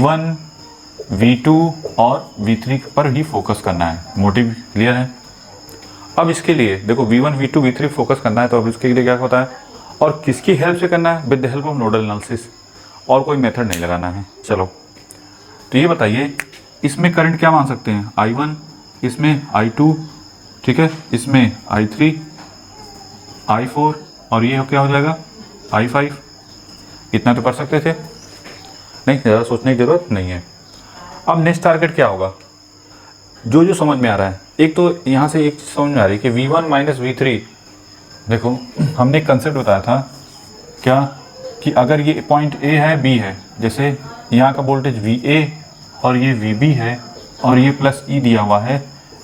V1 V2 और V3 पर ही focus करना है। मोटिव क्लियर है। अब इसके लिए देखो V1 V2 V3 फोकस करना है, तो अब इसके लिए क्या होता है और किसकी हेल्प से करना है? With the help of nodal analysis, और कोई मेथड नहीं लगाना है। चलो तो ये बताइए इसमें करंट क्या मान सकते हैं? I1, इसमें I2, ठीक है, इसमें I3, I4 और ये क्या हो जाएगा I5। इतना तो कर सकते थे, नहीं ज़्यादा सोचने की ज़रूरत नहीं है। अब नेक्स्ट टारगेट क्या होगा? जो जो समझ में आ रहा है, एक तो यहाँ से एक चीज़ समझ में आ रही है कि V1 माइनस V3, देखो हमने एक कंसेप्ट बताया था क्या कि अगर ये पॉइंट A है B है, जैसे यहाँ का वोल्टेज VA और ये VB है और ये प्लस E दिया हुआ है,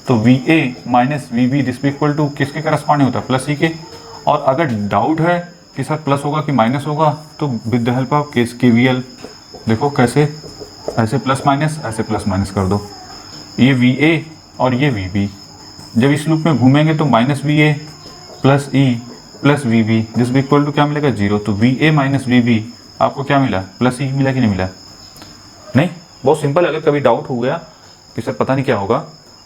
तो VA minus VB this equal to किसके करस्पॉन्डिंग होता है? प्लस E के। और अगर डाउट है कि सर प्लस होगा कि माइनस होगा, तो with the help of case KVL देखो कैसे, ऐसे प्लस माइनस कर दो। ये VA और ये VB जब इस लूप में घूमेंगे तो minus VA plus E plus VB this equal to क्या मिलेगा? 0। तो VA माइनस VB आपको क्या मिला? प्लस E मिला कि नहीं मिला? नहीं, बहुत सिंपल। अगर कभी डाउट हो गया कि सर पता नहीं क्या होगा,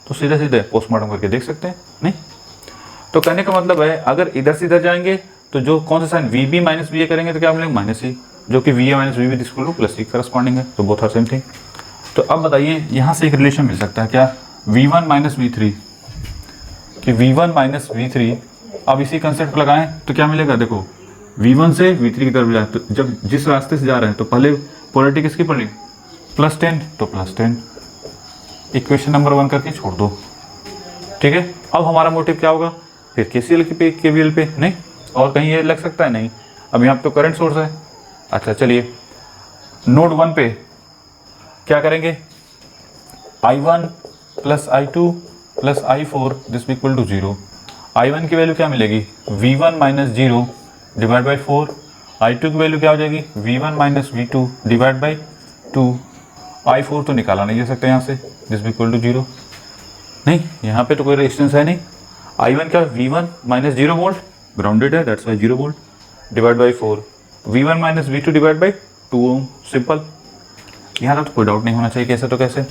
तो सीधे सीधे पोस्टमार्टम करके देख सकते हैं। नहीं तो कहने का मतलब है अगर इधर से इधर जाएंगे तो जो कौन सा साइन VB माइनस VA करेंगे तो क्या मिलेगा? माइनस E, जो कि VA minus VB this equal two plus E corresponding है। तो बोथ आर सेम थिंग। तो अब बताइए यहाँ से एक रिलेशन मिल सकता है क्या? V1 माइनस V3 कि V1 माइनस V3, अब इसी कंसेप्ट लगाएं तो क्या मिलेगा? देखो V1 से V3 की तरफ जाए, तो जब जिस रास्ते से जा रहे हैं तो पहले पोलैरिटी किसकी पड़ी? प्लस 10, तो प्लस 10 इक्वेशन नंबर 1 करके छोड़ दो। ठीक है, अब हमारा मोटिव क्या होगा? फिर KCL पे KVL पे, नहीं और कहीं ये लग सकता है? नहीं, अब यहाँ पे तो करंट सोर्स है। अच्छा चलिए नोड 1 पे क्या करेंगे? I1 plus I2 plus I4 this equal to 0। I1 की वैल्यू क्या मिलेगी? V1 minus 0 divide by 4। I2 की वैल्यू क्या हो जाएगी? V1 minus V2 divide by 2। I4 तो निकाला नहीं जा सकता यहाँ से, दिस इक्वल टू 0। नहीं, यहाँ पे तो कोई रेजिस्टेंस है नहीं। I1 क्या? V1 माइनस 0 वोल्ट, ग्राउंडेड है, that's why 0 volt divide by 4। V1 minus V2 divide by 2 ohm, simple. यहाँ तक तो कोई डाउट नहीं होना चाहिए, कैसे तो कैसे।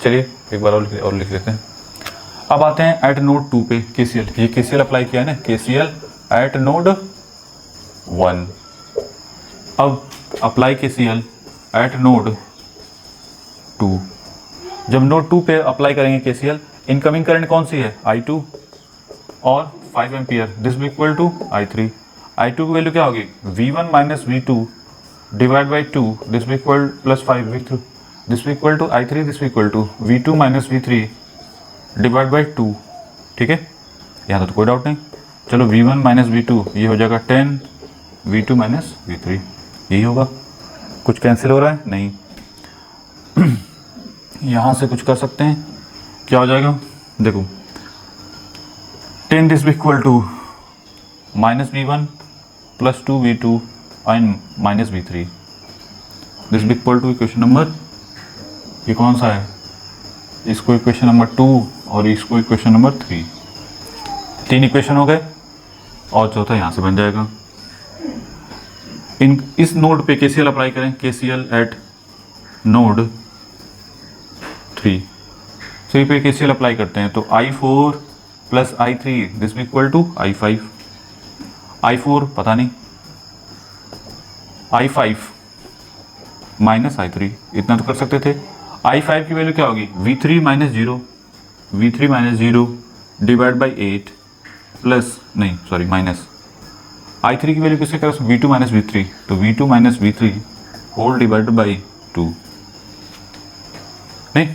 चलिए एक बार और लिख लेते हैं। अब आते हैं एट नोड 2 पे KCL। ये KCL अप्लाई किया है ना, KCL एट नोड 1। अब अप्लाई KCL एट नोड 2। जब नोड 2 पे अप्लाई करेंगे KCL, इनकमिंग करंट कौन सी है? I2 और 5 ampere this equal to I3। I2 की वैल्यू क्या होगी? V1 minus V2 divide by 2 this equal plus 5 V3 this equal to I3 this equal to V2 minus V3 divide by 2। ठीक है, यहाँ तो कोई डाउट नहीं। चलो V1 माइनस V2 ये हो जाएगा 10, V2 माइनस V3 यही होगा। कुछ कैंसिल हो रहा है? नहीं। यहाँ से कुछ कर सकते हैं, क्या हो जाएगा? देखो 10 this equal to minus V1 plus 2 V2 and minus V3 this equal to equation number, ये कौन सा है? इसको इक्वेशन नंबर 2 और इसको इक्वेशन नंबर 3। 3 इक्वेशन हो गए और चौथा यहाँ से बन जाएगा। इस नोड पे KCL अप्लाई करें, KCL एट नोड 3 पे KCL अप्लाई करते हैं तो I4 plus I3 this equal to I5। I4 पता नहीं, I5 माइनस I3 इतना तो कर सकते थे। I5 की वैल्यू क्या होगी? V3 minus 0 divide by 8 plus नहीं सॉरी माइनस I3 की वैल्यू किससे करें? V2 माइनस V3, तो V2 minus V3 whole divided by 2। नहीं,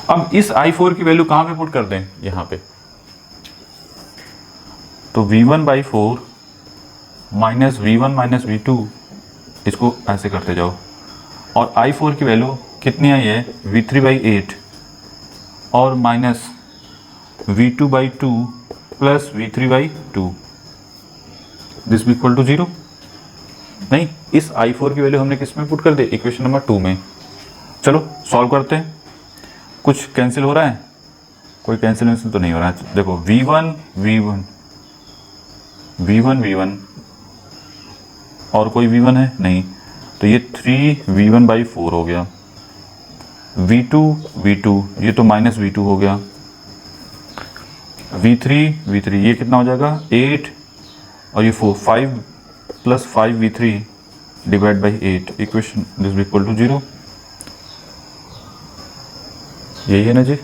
अब इस I4 की वैल्यू कहाँ पे पुट कर दें? यहाँ पे, तो V1 by 4 minus V1 minus V2, इसको ऐसे करते जाओ। और I4 की वैल्यू कितनी आई है? V3 बाई 8 और minus V2 by 2 plus V3 by 2 this equal to 0। नहीं, इस I4 की वैल्यू हमने किस में पुट कर दी? इक्वेशन नंबर 2 में। चलो सॉल्व करते हैं। कुछ कैंसिल हो रहा है? कोई कैंसिलेशन तो नहीं हो रहा है। देखो V1 और कोई V1 है नहीं, तो ये 3v1/4 हो गया। v2 ये तो -v2 हो गया। v3 ये कितना हो जाएगा 8 और ये 4, 5 + 5v3 divide by 8 equation this equal to 0। यही है ना जी,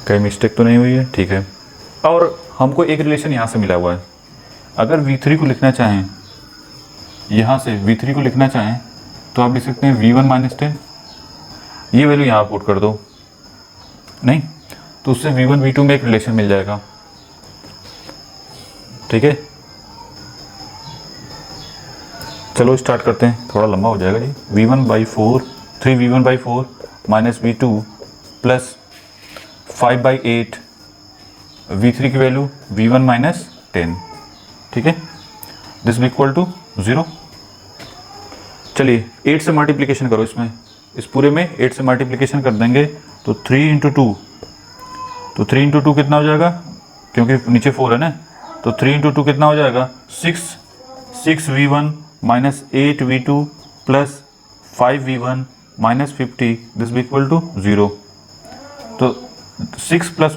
कहीं मिस्टेक तो नहीं हुई है? ठीक है। और हमको एक रिलेशन यहाँ से मिला हुआ है, अगर v3 को लिखना चाहें, यहाँ से v3 को लिखना चाहें तो आप लिख सकते हैं v1 - 10। ये वैल्यू यहाँ पुट कर दो, नहीं तो उससे v1 v2 में एक रिलेशन मिल जाएगा। ठीक है, चलो स्टार्ट करते हैं, थोड़ा लंबा हो जाएगा जी। v1/4 3v1/4 -v2 plus 5/8 v3 की वैल्यू v1 - 10। ठीक है, दिस विल इक्वल टू 0। चलिए 8 से मल्टीप्लिकेशन करो, इसमें इस पूरे में 8 से मल्टीप्लिकेशन कर देंगे तो 3 × 2, तो 3 × 2 कितना हो जाएगा, क्योंकि नीचे 4 है ना, तो 3 × 2 कितना हो जाएगा 6v1 - 8v2 plus 5v1 - 50 this will equal to 0। तो 6 +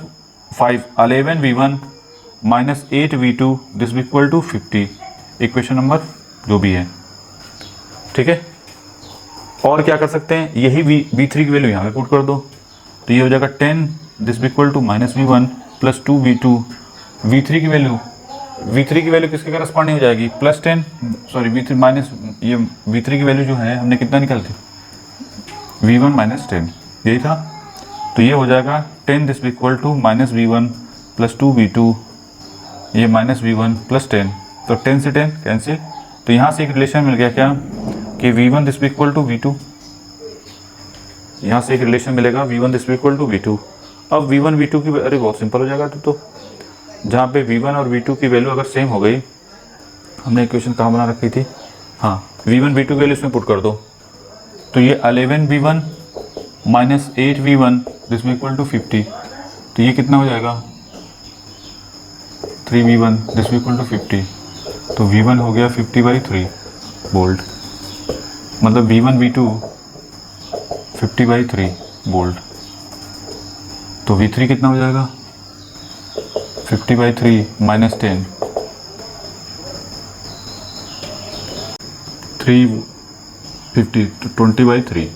5 11v1 - 8v2 this will equal to 50, equation number जो भी है। ठीक है, और क्या कर सकते हैं, यही v3 की वैल्यू यहाँ पे पुट कर दो, तो ये हो जाएगा 10 this will equal to -v1 plus 2v2। v3 की वैल्यू किसके करस्पॉन्डिंग हो जाएगी, +10, सॉरी v3 माइनस, ये v3 की वैल्यू जो है हमने कितना निकालती, v1 - 10 यही था, तो ये हो जाएगा 10 this will equal to -v1 plus 2v2, ये -v1 प्लस 10, तो 10 से 10 कैंसिल, तो यहाँ से एक रिलेशन मिल गया क्या कि v1 this will equal to v2, यहाँ से एक रिलेशन मिलेगा v1 this will equal to v2। अब v1 v2 की, अरे बहुत सिंपल हो जाएगा, तो जहाँ पे v1 और v2 की वैल्यू अगर सेम हो गई, हमने इक्वेशन कहाँ बना रखी थी, हाँ v1 v2 की वैल्यू इसमें पुट कर दो, तो ये 11v1 - 8v1 this will equal to 50, तो ये कितना हो जाएगा 3v1 this will equal to 50, तो v1 हो गया 50/3 वोल्ट, मतलब v1 v2 50/3 वोल्ट, तो v3 कितना हो जाएगा 50/3 - 10 350 तो 20/3।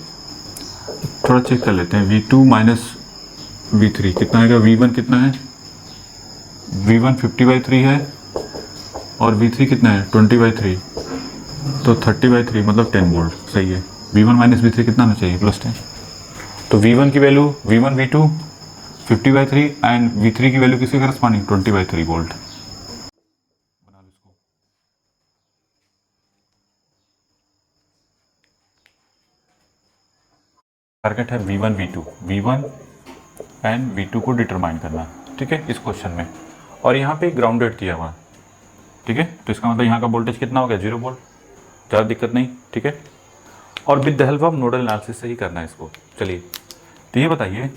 थोड़ा चेक कर लेते हैं, v2 - v3 कितना आएगा, v1 कितना है, v1 50/3 है और v3 कितना है 20/3, तो 30/3 मतलब 10 वोल्ट, सही है। v1 - v3 कितना होना चाहिए, +10, तो v1 की value v1 v2 50/3 and v3 की वैल्यू किसके करस्पॉन्डिंग 20/3 वोल्ट। बना लो इसको, टारगेट है v1 एंड v2 को डिटरमाइन करना, ठीक है, इस क्वेश्चन में, और यहाँ पे ग्राउंडेड दिया हुआ, ठीक है, तो इसका मतलब यहाँ का वोल्टेज कितना हो गया 0 वोल्ट, ज़्यादा दिक्कत नहीं, ठीक है, और with the help of nodal analysis से ही करना है इसको। चलिए, तो ये बताइए,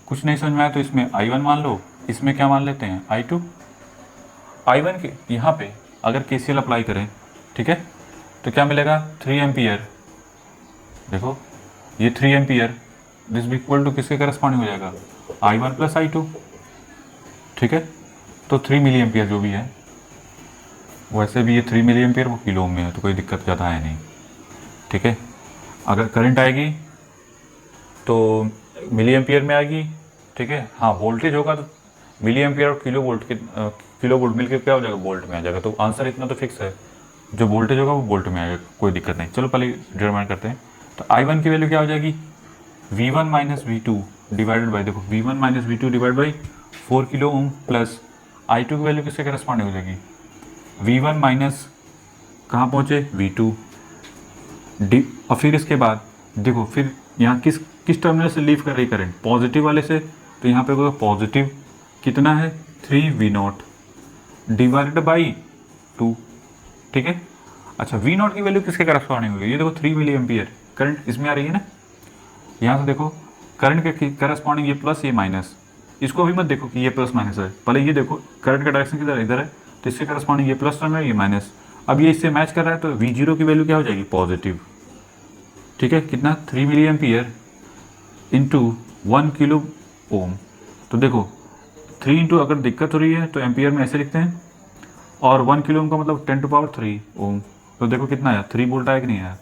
कुछ नहीं समझ में आया तो इसमें I1 मान लो, इसमें क्या मान लेते हैं I2। I1 के यहाँ पे अगर KCL अप्लाई करें, ठीक है, तो क्या मिलेगा 3 एम्पियर, देखो ये 3 एम्पियर दिस इक्वल टू किसके करस्पॉन्डिंग हो जाएगा I1 + I2, ठीक है, तो 3 मिली एम्पियर जो भी है, वैसे भी ये 3 मिली एम्पियर वो किलो में है, तो कोई दिक्कत ज़्यादा है नहीं, ठीक है। अगर करंट आएगी तो मिली एम्पियर में आएगी, ठीक है, हाँ वोल्टेज होगा तो मिली एम्पियर और किलो वोल्ट मिलकर क्या हो जाएगा वोल्ट में आ जाएगा, तो आंसर इतना तो फिक्स है, जो वोल्टेज होगा वो वोल्ट में आएगा, कोई दिक्कत नहीं। चलो पहले डिटरमाइन करते हैं, तो I1 की वैल्यू क्या हो जाएगी v1 - v2 डिवाइडेड बाई, देखो v1 - v2 divide by 4 kilo ohm plus I2 की वैल्यू किसके करस्पॉन्डिंग हो जाएगी v1 माइनस कहाँ पहुँचे v2 और फिर इसके बाद देखो फिर यहाँ किस टर्मिनल से लीव कर रही करंट, पॉजिटिव वाले से, तो यहाँ पे होगा पॉजिटिव कितना है 3v0 डिवाइडेड बाई 2, ठीक है। अच्छा v0 की वैल्यू किसके करस्पॉन्डिंग होगी, ये देखो 3 मिली एम्पियर करंट इसमें आ रही है ना, यहाँ से देखो करंट के करस्पॉन्डिंग ये प्लस ये माइनस, इसको अभी मत देखो कि ये प्लस माइनस है, पहले ये देखो करंट का डायरेक्शन किधर है, इधर है, तो इसके करस्पॉन्डिंग ये प्लस टर्म है ये माइनस, अब ये इससे मैच कर रहा है तो V0 की वैल्यू क्या हो जाएगी, पॉजिटिव। ठीक है, कितना, 3 milliampere into 1 kilohm. तो देखो 3 इंटू, अगर दिक्कत हो रही है तो एम्पियर में ऐसे लिखते हैं, और 1 किलो ओम का मतलब 10⁻³ ओम। तो देखो कितना आया, 3 वोल्ट आया कि नहीं आया।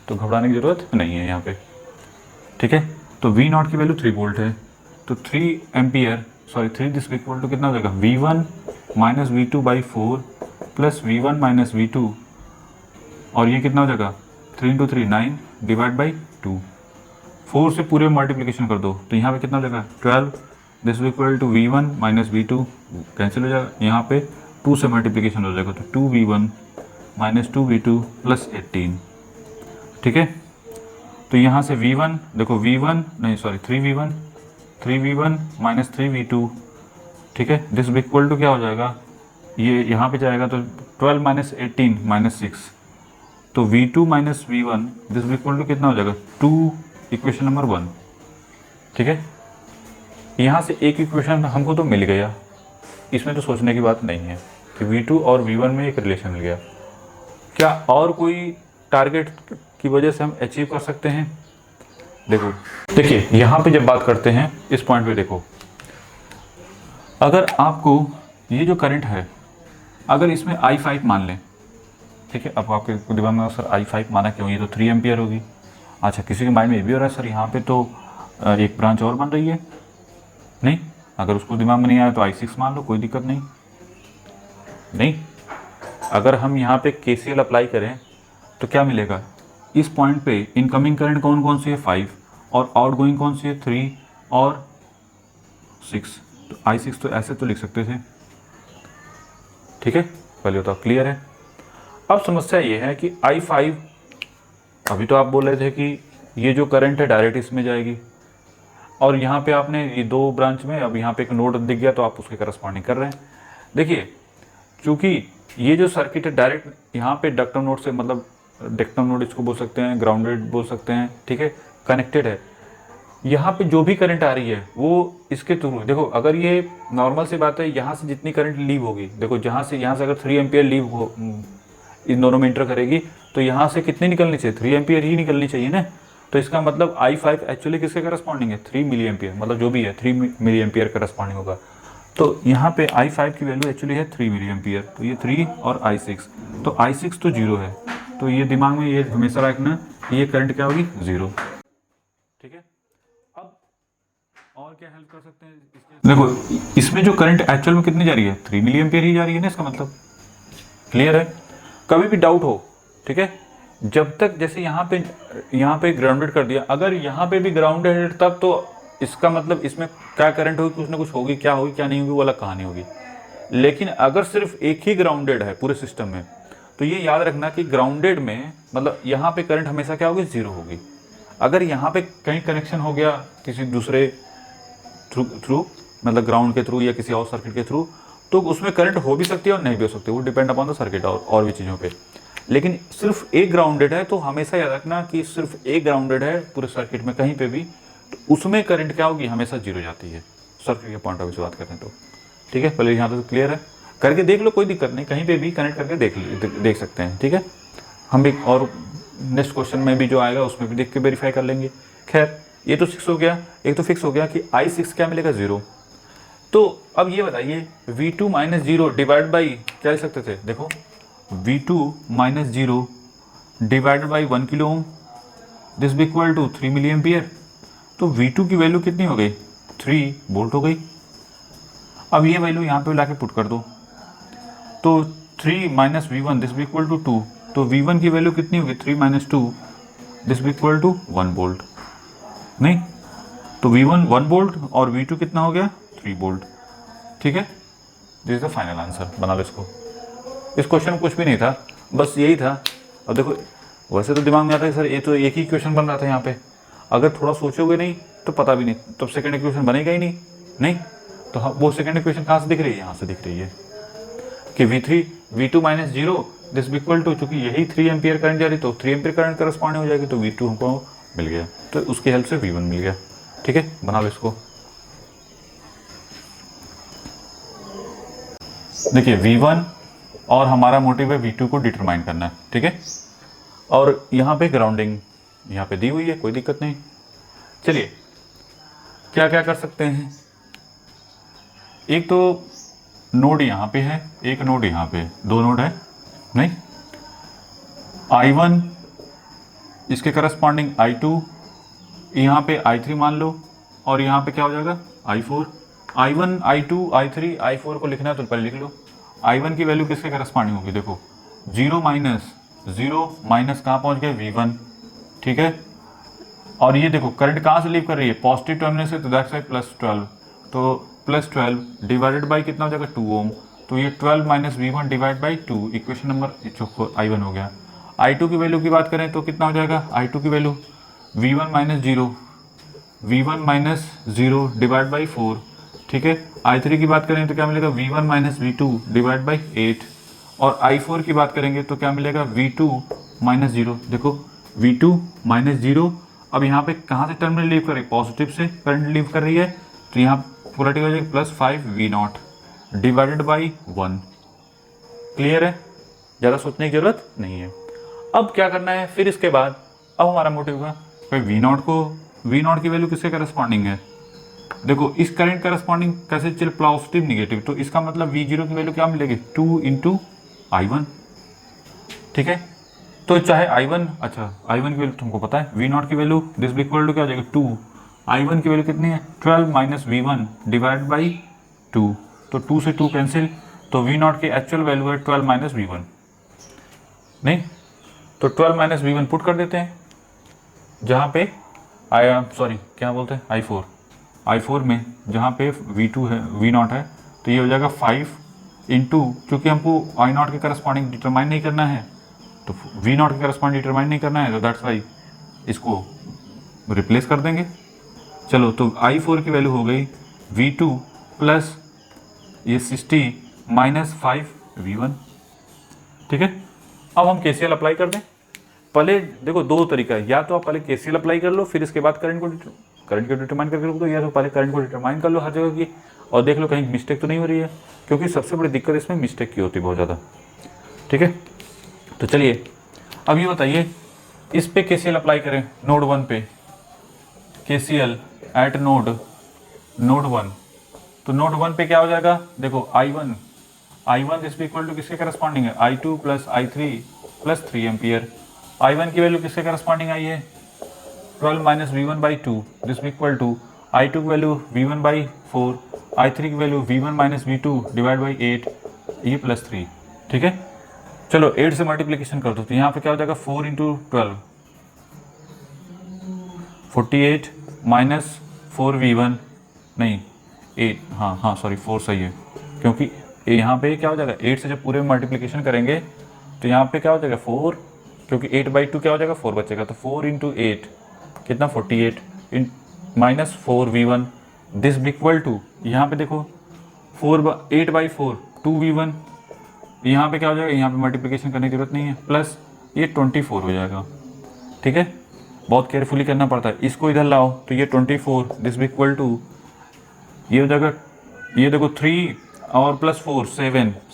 तो घबराने की जरूरत नहीं है यहाँ पे। ठीक है, तो V0 की वैल्यू 3 वोल्ट है, तो 3 ampere, sorry 3 this equal to कितना हो जाएगा, V1 minus V2/4 plus V1 minus V2, और ये कितना हो जाएगा, 3 इंटू 3 9 डिवाइड बाई 2। 4 से पूरे मल्टीप्लिकेशन कर दो तो यहाँ पे कितना हो जाएगा, 12 this equal to V1 minus V2 cancel हो जाएगा, यहाँ पे 2 से मल्टीप्लिकेशन हो जाएगा तो 2V1 माइनस 2V2 प्लस 18। ठीक है, तो यहाँ से V1 देखो, V1 नहीं सॉरी 3V1 माइनस 3V2। ठीक है, दिस इक्वल टू क्या हो जाएगा, ये यहाँ पे जाएगा तो 12 माइनस 18 माइनस 6, तो V2 minus V1 this equal to कितना हो जाएगा, 2, इक्वेशन नंबर 1। ठीक है, यहाँ से एक इक्वेशन हमको तो मिल गया, इसमें तो सोचने की बात नहीं है कि V2 और V1 में एक रिलेशन मिल गया। क्या और कोई टारगेट की वजह से हम अचीव कर सकते हैं। देखो देखिए यहाँ पे जब बात करते हैं इस पॉइंट पे, देखो अगर आपको ये जो करंट है अगर इसमें I5 मान लें, ठीक है, अब आपके दिमाग में सर I5 माना क्यों, ये तो 3 एम्पियर होगी। अच्छा, किसी के माइंड में ये भी हो रहा है सर यहाँ पे तो एक ब्रांच और बन रही है। नहीं, अगर उसको दिमाग में नहीं आया तो I6 मान लो, कोई दिक्कत नहीं। नहीं, अगर हम यहाँ पे KCL अप्लाई करें तो क्या मिलेगा, इस पॉइंट पे इनकमिंग करंट कौन कौन सी है, 5, और आउटगोइंग कौन सी है, 3 और 6। तो I6 तो ऐसे तो लिख सकते थे। ठीक है, पहले तो क्लियर है। अब समस्या ये है कि I5, अभी तो आप बोल रहे थे कि ये जो करंट है डायरेक्ट इसमें जाएगी, और यहाँ पे आपने ये 2 ब्रांच में, अब यहाँ पे एक नोड दिख गया तो आप उसके करस्पॉन्डिंग कर रहे हैं। देखिए चूँकि ये जो सर्किट है डायरेक्ट यहाँ पे डक्टम नोड से, मतलब डक्टम नोड इसको बोल सकते हैं, ग्राउंडेड बोल सकते हैं, ठीक है, कनेक्टेड है। यहाँ पे जो भी करंट आ रही है वो इसके थ्रू, देखो अगर ये नॉर्मल सी बात है, यहाँ से जितनी करंट लीव होगी, देखो यहाँ से अगर 3 एम्पियर लीव हो, इन दोनों में इंटर करेगी तो यहाँ से कितनी निकलनी चाहिए, 3 एम्पियर ही निकलनी चाहिए ना। तो इसका मतलब I5 एक्चुअली किसके करस्पॉन्डिंग है, 3 मिली एम्पियर, मतलब जो भी है 3 मिली एम्पियर करस्पॉन्डिंग होगा। तो यहाँ पे I5 की वैल्यू एक्चुअली है 3 मिली एम्पियर, तो ये 3 और I6, तो I6 तो 0 है, तो ये दिमाग में ये हमेशा रखना, ये करंट क्या होगी, 0। ठीक है, अब और क्या हेल्प कर सकते हैं इसके, देखो इसमें जो करंट एक्चुअल में कितनी जा रही है, 3 मिली एम्पियर ही जा रही है ना, इसका मतलब क्लियर है। कभी भी डाउट हो, ठीक है, जब तक जैसे यहाँ पे ग्राउंडेड कर दिया, अगर यहाँ पे भी ग्राउंडेड है तब तो इसका मतलब इसमें क्या करंट होगी, कुछ ना कुछ होगी, क्या होगी क्या नहीं होगी वो अलग कहानी होगी। लेकिन अगर सिर्फ एक ही ग्राउंडेड है पूरे सिस्टम में, तो ये याद रखना कि ग्राउंडेड में मतलब यहाँ पे करंट हमेशा क्या होगी, 0 होगी। अगर यहाँ पे कहीं कनेक्शन हो गया किसी दूसरे थ्रू मतलब ग्राउंड के थ्रू या किसी और सर्किट के थ्रू, तो उसमें करंट हो भी सकती है और नहीं भी हो सकती, वो डिपेंड अपॉन द सर्किट और भी चीज़ों पे। लेकिन सिर्फ एक ग्राउंडेड है तो हमेशा याद रखना कि सिर्फ एक ग्राउंडेड है पूरे सर्किट में कहीं पे भी, तो उसमें करंट क्या होगी, हमेशा 0 जाती है, सर्किट के पॉइंट ऑफ व्यू से बात करें तो। ठीक है, पहले यहाँ तक क्लियर है, करके देख लो, कोई दिक्कत नहीं, कहीं पे भी कनेक्ट करके देख सकते हैं। ठीक है, हम एक और नेक्स्ट क्वेश्चन में भी जो आएगा उसमें भी देख के वेरीफाई कर लेंगे। खैर ये तो 6 हो गया, एक तो फिक्स हो गया कि I6 क्या मिलेगा, 0। तो अब ये बताइए V2 माइनस 0 डिवाइड बाई क्या लिख सकते थे, देखो V2 minus 0 divide by 1 kilohm, this be equal to 3 milliampere. तो V2 की वैल्यू कितनी हो गई, 3 वोल्ट हो गई। अब ये वैल्यू यहाँ पे लाके पुट कर दो, तो 3 minus V1 this be equal to 2, तो V1 की वैल्यू कितनी होगी, 3 minus 2 this be equal to 1 volt. नहीं, तो V1 1 वोल्ट और V2 कितना हो गया, 3 वोल्ट। ठीक है, this is the final answer, बना लो इसको। इस क्वेश्चन में कुछ भी नहीं था, बस यही था। अब देखो वैसे तो दिमाग में आता है सर ये तो एक ही क्वेश्चन बन रहा था यहाँ पे, अगर थोड़ा सोचोगे नहीं तो पता भी नहीं, तब सेकंड इक्वेशन बनेगा ही नहीं। तो वो सेकंड इक्वेशन कहाँ से दिख रही है, यहाँ से दिख रही है कि V2 minus 0 this equal to, चूंकि यही 3 एम्पियर करंट जा रही तो 3 एम्पियर करंट करस्पॉन्डिंग हो जाएगी, तो V2 हमको मिल गया, तो उसकी हेल्प से V1 मिल गया। ठीक है, बना लो इसको। देखिए V1 और हमारा मोटिव है V2 को डिटरमाइन करना है, ठीक है। और यहाँ पे ग्राउंडिंग यहाँ पे दी हुई है, कोई दिक्कत नहीं। चलिए क्या क्या कर सकते हैं, एक तो नोड यहाँ पे है, एक नोड यहाँ पे, दो नोड है नहीं, I1 इसके करस्पॉन्डिंग I2, यहाँ पे I3 मान लो, और यहाँ पे क्या हो जाएगा I4। I1 I2 I3 I4 को लिखना है तो पहले लिख लो। I1 की वैल्यू किसके करस्पॉन्डिंग होगी, देखो 0 माइनस कहाँ पहुँच गए V1, ठीक है। और ये देखो करंट कहाँ से लीव कर रही है, पॉजिटिव टर्मिनल से, तो दैट्स वाई +12, तो +12 डिवाइडेड बाई कितना हो जाएगा 2 ओम, तो ये 12 minus V1 divide by 2, equation number I1 हो गया। I2 की वैल्यू की बात करें तो कितना हो जाएगा, I2 की value V1 minus 0 divide by 4, ठीक है। I3 की बात करें तो क्या मिलेगा V1 minus V2 divide by 8, और I4 की बात करेंगे तो क्या मिलेगा V2 माइनस 0, देखो V2 माइनस 0। अब यहाँ पे कहाँ से टर्मिनल लीव कर रही है, पॉजिटिव से करंट लीव कर रही है, तो यहाँ पूरा टिक हो जाएगा +5 V0 डिवाइडेड बाई 1। क्लियर है, ज़्यादा सोचने की जरूरत नहीं है। अब क्या करना है फिर इसके बाद, अब हमारा मोटिव का V0 की वैल्यू किसके करस्पॉन्डिंग है, देखो इस करंट करस्पॉन्डिंग कैसे चल, पॉजिटिव निगेटिव, तो इसका मतलब V0 की वैल्यू क्या मिलेगी 2 इंटू I1, ठीक है। तो चाहे I1, अच्छा I1 की वैल्यू तुमको पता है, V0 की वैल्यू दिस इक्वल टू क्या हो जाएगा 2, I1 की वैल्यू कितनी है 12 माइनस V1 डिवाइड बाई 2, तो 2 से 2 कैंसिल, तो V0 की एक्चुअल वैल्यू है 12 माइनस V1, नहीं तो 12 माइनस V1 पुट कर देते हैं, जहाँ पे क्या बोलते हैं I4 में जहाँ पे V2 है V0 है, तो ये हो जाएगा 5 इंटू, क्योंकि हमको I0 के करस्पॉन्डिंग डिटरमाइन नहीं करना है, तो V0 के करस्पॉन्डिंग डिटरमाइन नहीं करना है, तो दैट्स वाई इसको रिप्लेस कर देंगे। चलो तो I4 की वैल्यू हो गई V2 प्लस ये 60 माइनस 5 V1, ठीक है। अब हम KCL अप्लाई कर दें। पहले देखो दो तरीका है, या तो आप पहले KCL अप्लाई कर लो, फिर इसके बाद करंट को डिटरमाइन करके रख दो, या तो पहले करंट को डिटरमाइन कर लो हर जगह की, और देख लो कहीं मिस्टेक तो नहीं हो रही है, क्योंकि सबसे बड़ी दिक्कत इसमें मिस्टेक की होती है बहुत ज़्यादा, ठीक है। तो चलिए अब ये बताइए इस पे KCL अप्लाई करें, नोड 1 पे KCL एट नोड 1, तो नोड 1 पे क्या हो जाएगा, देखो I1 इस इक्वल टू किसके करस्पॉन्डिंग है I2 plus I3 plus 3 ampere. I1 की वैल्यू किसके करस्पॉन्डिंग आई है 12 minus V1 by 2, this equal to I2 की वैल्यू V1 बाई 4, I3 की value V1 minus V2 divide by 8, ये +3, ठीक है। चलो 8 से मल्टीप्लिकेशन कर दो, तो यहाँ पे क्या हो जाएगा 4 इंटू 12 48 माइनस 4V1, नहीं 8, हाँ सॉरी 4 सही है, क्योंकि यहाँ पे क्या हो जाएगा 8 से जब पूरे में मल्टीप्लिकेशन करेंगे तो यहाँ पे क्या हो जाएगा 4, क्योंकि 8/2 क्या हो जाएगा 4 बचेगा, तो 4 इंटू 8 कितना 48 in minus 4V1, this equal to यहाँ पे देखो 8/4 2V1, यहाँ पे क्या हो जाएगा, यहाँ पे मल्टीप्लिकेशन करने की जरूरत नहीं है, प्लस ये 24 हो जाएगा, ठीक है। बहुत केयरफुली करना पड़ता है, इसको इधर लाओ तो ये 24 दिस इक्वल टू ये हो जाएगा, ये देखो 3 और प्लस 4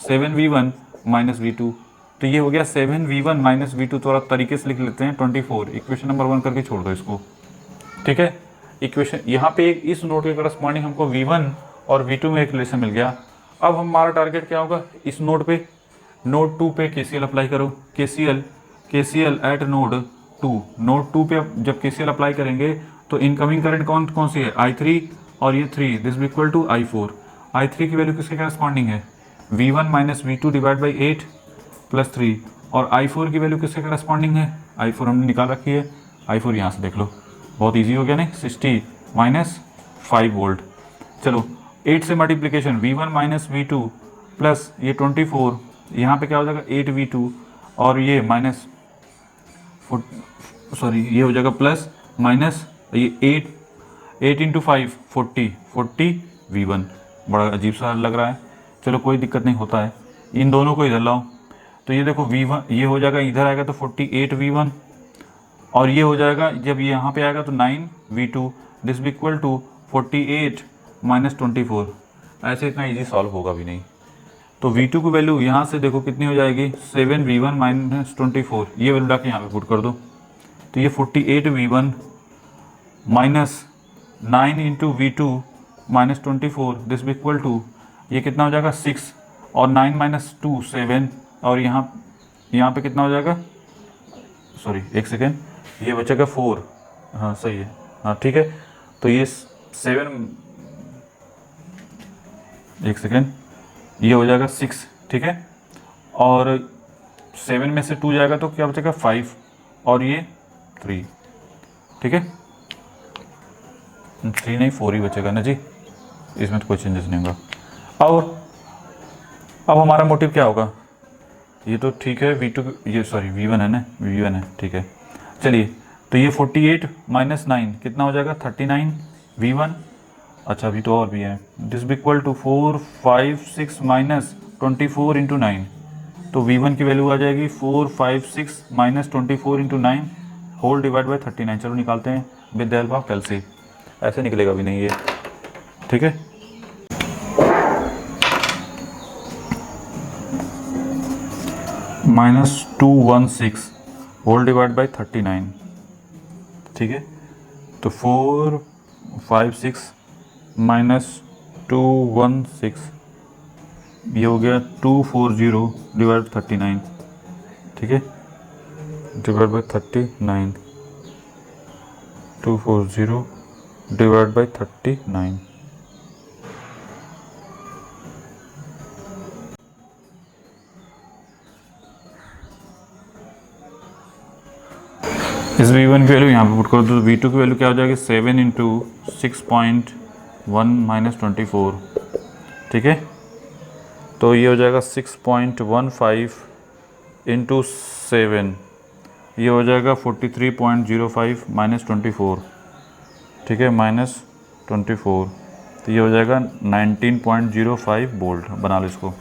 7V1 माइनस V2, तो ये हो गया 7V1 माइनस V2, थोड़ा तरीके से लिख लेते हैं 24, इक्वेशन नंबर 1 करके छोड़ दो इसको, ठीक है। इक्वेशन यहाँ पे इस नोड के करस्पॉन्डिंग हमको V1 और V2 में एक रिलेशन मिल गया। अब हमारा टारगेट क्या होगा, इस नोड पे नोड 2 पे KCL अप्लाई करो, KCL एट नोड 2 पे जब KCL अप्लाई करेंगे तो इनकमिंग करंट कौन सी है I3 और ये 3, this equal to I4। I3 की वैल्यू किसके करस्पॉन्डिंग है V1 minus V2 divide by 8 plus 3, और I4 की वैल्यू किसके करस्पॉन्डिंग है, I4 हमने निकाल रखी है, I4 यहाँ से देख लो, बहुत ईजी हो गया नहीं, 60 माइनस 5 वोल्ट। चलो 8 से multiplication V1 minus V2 plus ये 24, यहाँ पे क्या हो जाएगा 8V2, और ये माइनस ये हो जाएगा प्लस माइनस ये 8 इंटू 5 40 V1, बड़ा अजीब सा लग रहा है, चलो कोई दिक्कत नहीं होता है, इन दोनों को इधर लाओ, तो ये देखो V1 ये हो जाएगा, इधर आएगा तो 48 V1, और ये हो जाएगा जब ये यहाँ पे आएगा तो 9V2, this equal to 48 minus 24। ऐसे इतना इजी सॉल्व होगा भी नहीं, तो V2 की वैल्यू यहाँ से देखो कितनी हो जाएगी, 7V1 माइनस 24, ये वैल्यू डाके यहाँ पे पुट कर दो, तो ये 48V1 minus 9 into V2 minus 24, this भी इक्वल टू, ये कितना हो जाएगा 6, और 9 माइनस 2 7, और यहाँ पे कितना हो जाएगा, सॉरी एक सेकेंड, ये बचेगा 4, हाँ सही है, हाँ ठीक है, तो ये 7, एक सेकेंड, ये हो जाएगा 6, ठीक है, और 7 में से 2 जाएगा तो क्या बचेगा 5, और ये 3, ठीक है, 3 नहीं 4 ही बचेगा ना जी, इसमें तो कोई चेंजेस नहीं होगा। अब हमारा मोटिव क्या होगा, ये तो ठीक है, V2 ये सॉरी V1 है ना, V1 है, ठीक है, चलिए, तो ये 48 माइनस 9 कितना हो जाएगा 39 V1, अच्छा अभी तो और भी है, दिस भी इक्वल टू 4 5 6 माइनस 24 इंटू 9, तो V1 की वैल्यू आ जाएगी 4 5 6 minus 24 into 9 whole divide by 39, चलो निकालते हैं with the help of calci, ऐसे निकलेगा भी नहीं ये, ठीक है, -216 होल डिवाइड बाई 39, ठीक है, तो 4 5 6 माइनस 216, ये हो गया 240 डिवाइड 39, ठीक है, डिवाइड बाई 39, 240 डिवाइड बाई 39, इस V1 की वैल्यू यहाँ पे पुट कर दो, V2 की वैल्यू क्या हो जाएगी 7 इंटू 6.1 माइनस 24, ठीक है, तो ये हो जाएगा 6.15 इंटू 7, ये हो जाएगा 43.05 माइनस 24, ठीक है, माइनस 24, तो ये हो जाएगा 19.05 वोल्ट, बना लो इसको।